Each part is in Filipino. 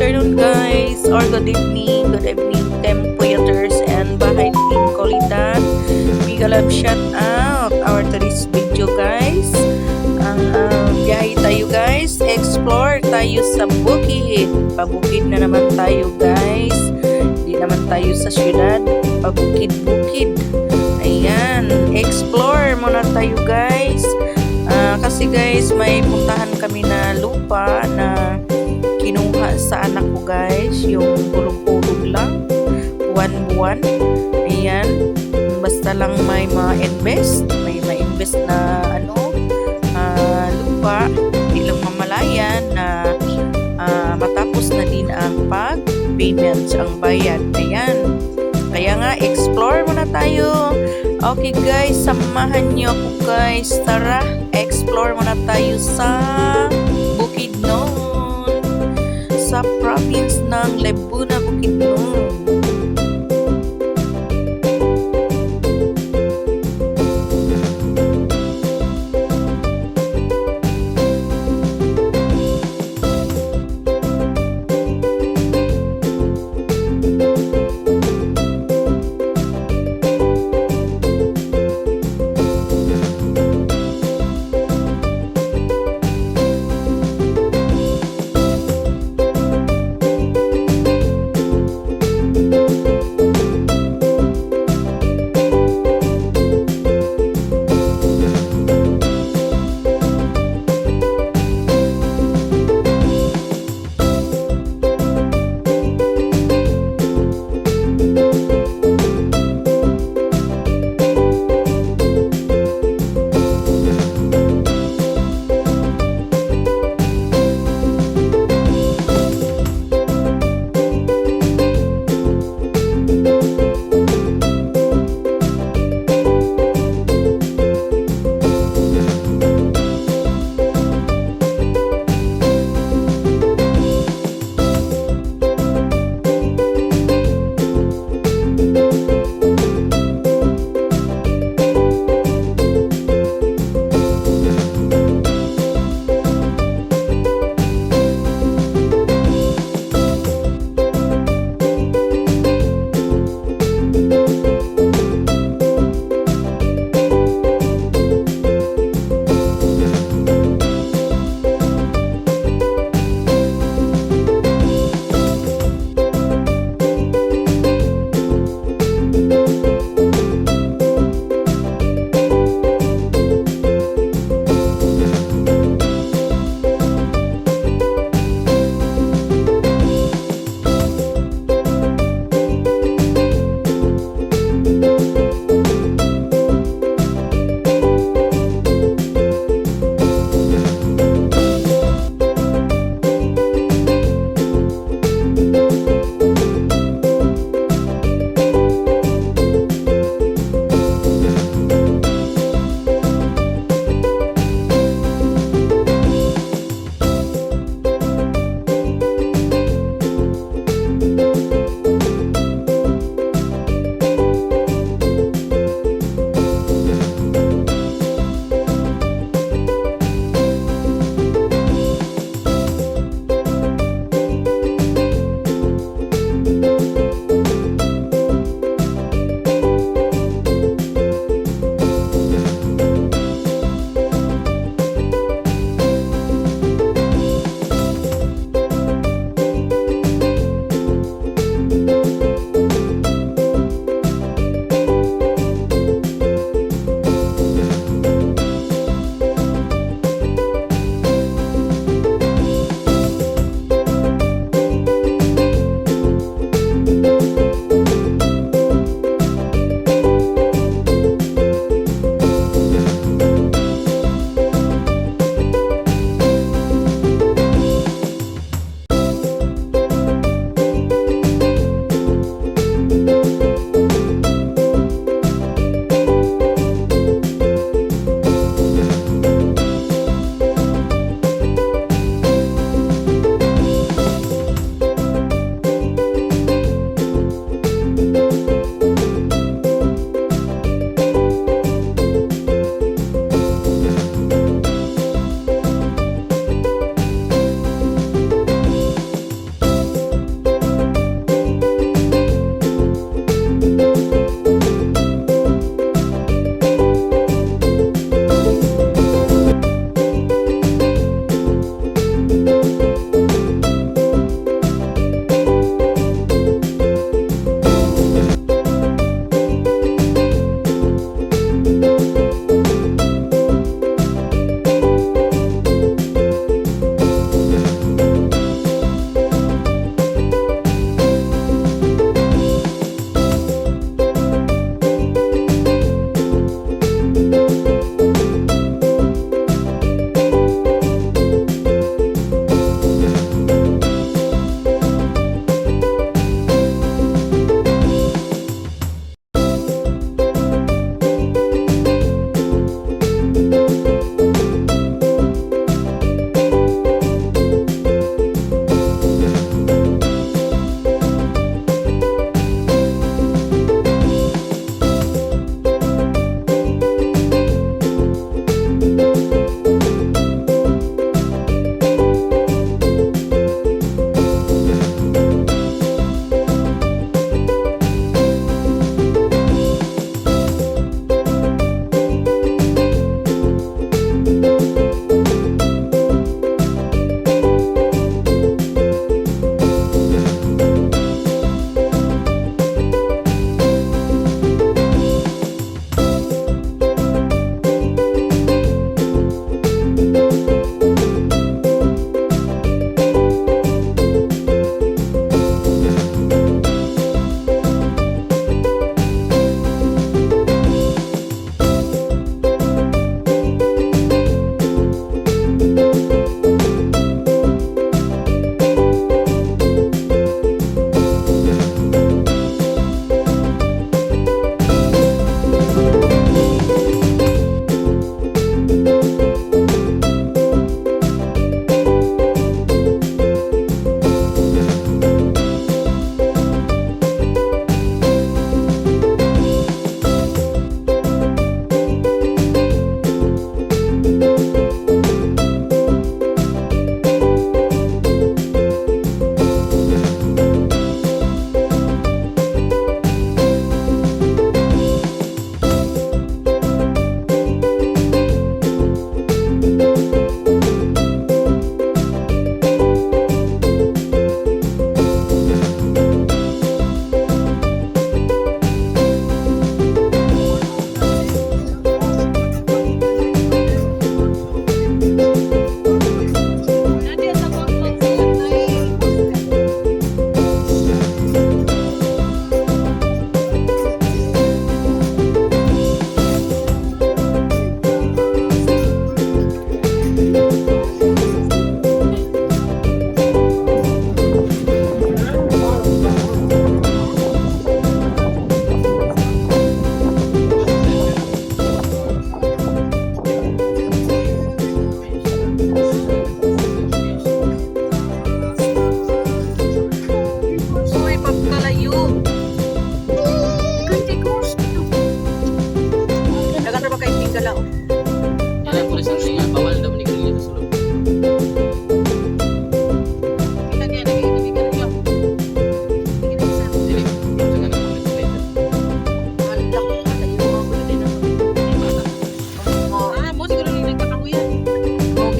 afternoon guys, or good evening, Tempuyaters and Bahay Team Kulitan. Big love shout out our today's video guys. Biyahe tayo guys, explore tayo sa bukid. Pabukid na naman tayo guys. Hindi naman tayo sa syudad, pabukid-bukid. Ayan, explore muna tayo guys. Kasi guys, may puntahan kami na lupa na kinuha sa anak ko guys, yung hulog-hulog lang, buwan-buwan. Ayan, basta lang may ma-invest na lupa, hindi lang mamalayan na matapos na din ang pag-payments, ang bayad. Ayan, kaya nga explore muna tayo. Okay guys, samahan niyo ako guys. Tara, explore muna tayo sa Bukidnon, sa province ng Laguna, Bukidnon.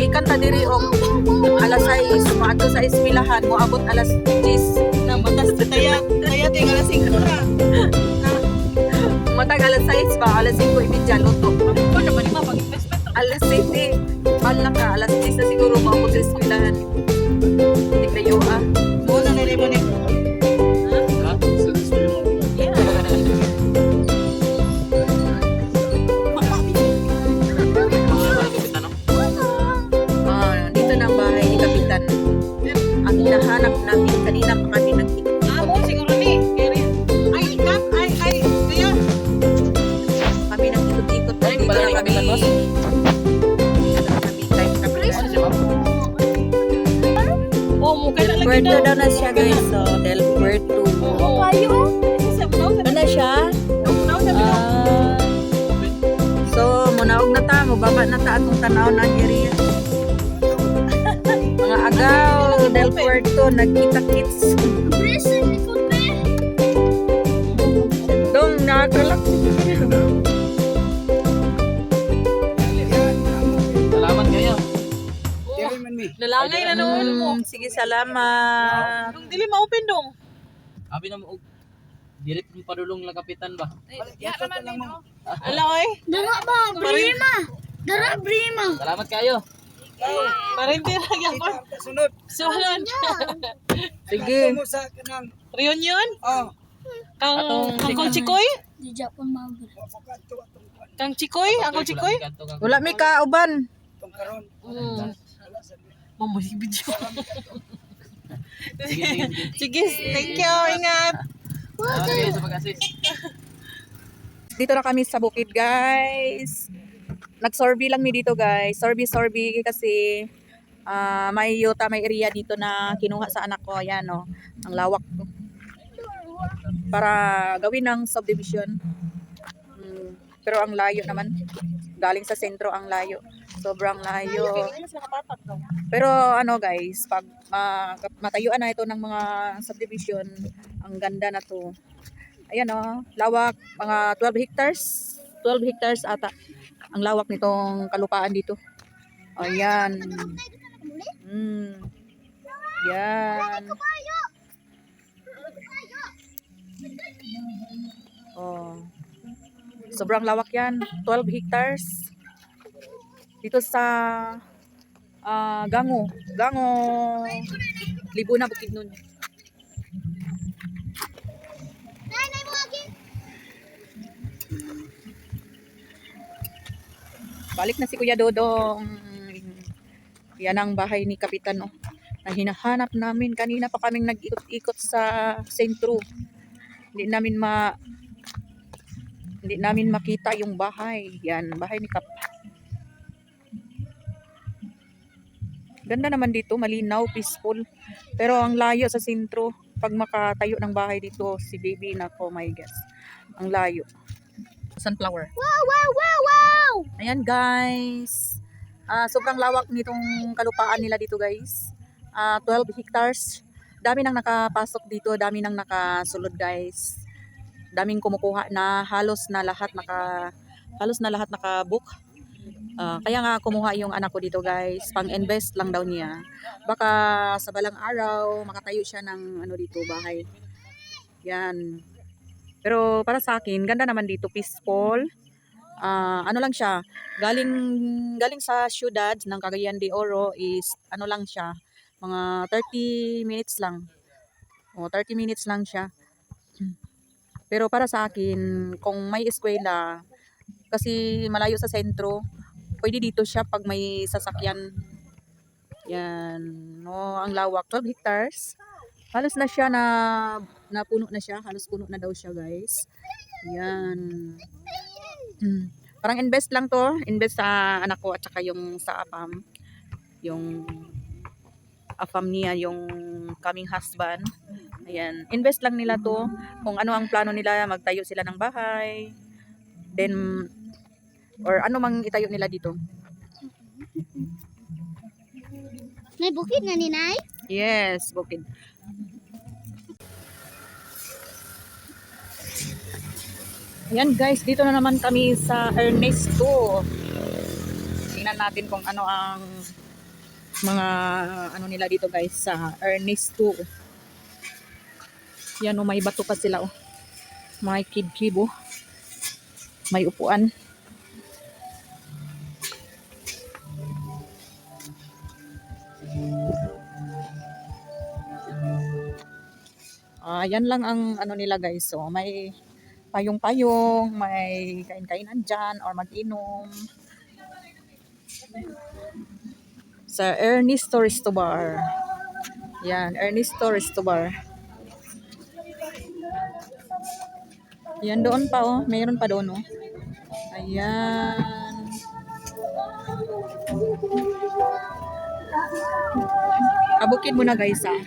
Gikan ta diri og alas 6 maadto sa eskwelahan mo abot alas 10 Na matas kaya ting alas 5 na. matag alas 6 ba alas 5:30 luto. Ko na ba ni mapag-investment? Alas 7 pala ka alas 10 na siguro maabot sa eskwelahan. Hindi kayo Mo na nire mo ni. Dito na ang bahay ni Kapitan. Ang hinahanap namin kanina pa kami nagkikita. Mo siguro ni. Ay kap ay kaya. Kami nag-ikot-ikot na dito na kami. Dito na kami kay Kapitan. Oh, mo kaya Del lagi Puerto daw. daw na siya guys. So, Del Puerto. Oh, kayo. Ano na siya? So, munaog na ta. Mubaba na ta atong tanaw na area. Mga agaw, Del Puerto, nagkita-kits. Dong, nakakalak. Salamat kayo. Lalangay na naman mo. Sige, salamat. Nung dili ma-open dong. Abi na mo dirit ng padulong lang kapitan ba? Ala oy. Dara ba? Brima! Dara, Brima! Salamat kayo. Parente ra gyud ko. Sunod. Sunod. Sige. Mo sa kanang Reunion? oh, Kang Chikoy? Di Japon mabur. Kang Chikoy? Uncle Chikoy? Wala may kauban. tong karon. Mamuhig video. Sige, sige, sige. Sige, thank you. Ingat. Salamat kayo sa pag-assist. Dito na kami sa bukid, guys. Nag-sorby lang mi dito, guys. Sorby kasi may yuta, may area dito na kinuha sa anak ko. Ayan, oh. Ang lawak to. Para gawin ng subdivision. Pero ang layo naman. Galing sa sentro ang layo. Sobrang layo. Pero ano guys, pag matayuan na ito ng mga subdivision, ang ganda na to. Ayan oh, lawak, mga 12 hectares. 12 hectares ata ang lawak nitong kalupaan dito. Ayan. Yan. Oh. Sobrang lawak yan. 12 hectares. Dito sa Gango. Libo na bukid nun. Balik na si Kuya Dodong. Yan ang bahay ni Kapitan, no? Na hinahanap namin. Kanina pa kaming nag-ikot-ikot sa sentro. Hindi namin makita yung bahay. Yan, bahay ni Kap. Ganda naman dito, malinaw, peaceful. Pero ang layo sa sentro. Pag makatayo ng bahay dito, si baby na ko, my guess. Ang layo. Sunflower. Wow, wow, wow, wow! Ayan guys. Sobrang lawak nitong kalupaan nila dito guys. 12 hectares. Dami nang nakapasok dito, dami nang nakasulod guys. Daming kumukuha na halos na lahat naka-book. Kaya nga kumuha yung anak ko dito guys. Pang-invest lang daw niya. Baka sa balang araw makatayo siya ng ano dito bahay. Yan. Pero para sa akin, ganda naman dito, peaceful. Ano lang siya, galing sa syudad ng Cagayan de Oro is ano lang siya, mga 30 minutes lang. 30 minutes lang siya. Pero para sa akin, kung may eskwela, kasi malayo sa sentro, pwede dito siya pag may sasakyan. Yan, no, ang lawak, 12 hectares. Halos na siya na puno na siya, halos puno na daw siya, guys. Yan. Parang invest lang to, invest sa anak ko at saka yung sa APAM. Yung APAM niya, yung coming husband. Ayan, invest lang nila to. Kung ano ang plano nila, magtayo sila ng bahay. Then, or ano mang itayo nila dito. May bukid na ni Nay? Yes, bukid. Ayan guys, dito na naman kami sa Ernesto. Tingnan natin kung ano ang mga ano nila dito guys sa Ernesto. Yan o, may bato pa sila o. May kib-kib o. May upuan. Yan lang ang ano nila guys. So, may payong-payong, may kain-kainan dyan or mag-inom. Sa Ernesto Resto Bar. Yan, Ernesto Resto Bar. Yan doon pa oh, mayroon pa doon oh. Ayan. Bukid muna guys ah.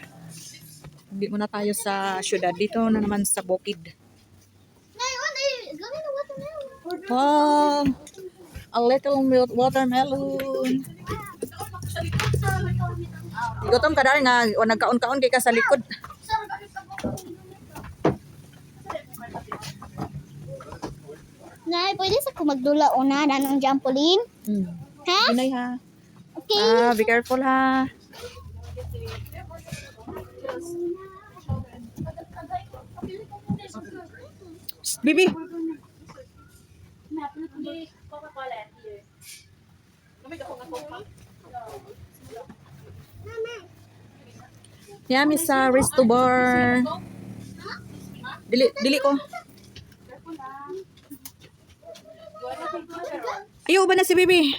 Hindi muna tayo sa syudad. Dito na naman sa bukid. Nay, gawin na watermelon. Wow! A little watermelon. Gutom ka dahil nga o nagkaon-kaon kay ka sa likod. Nay, pwede sa ko magdula una na ng trampoline? Ha? Ginay ha. Okay. Be careful ha. Shh, Bibi. Yami sa Resto Bar. Dili ko. Ayaw ba na si Bibi?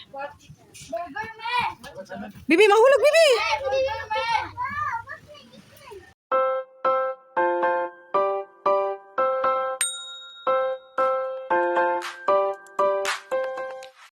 Bibi, mahulog Bibi.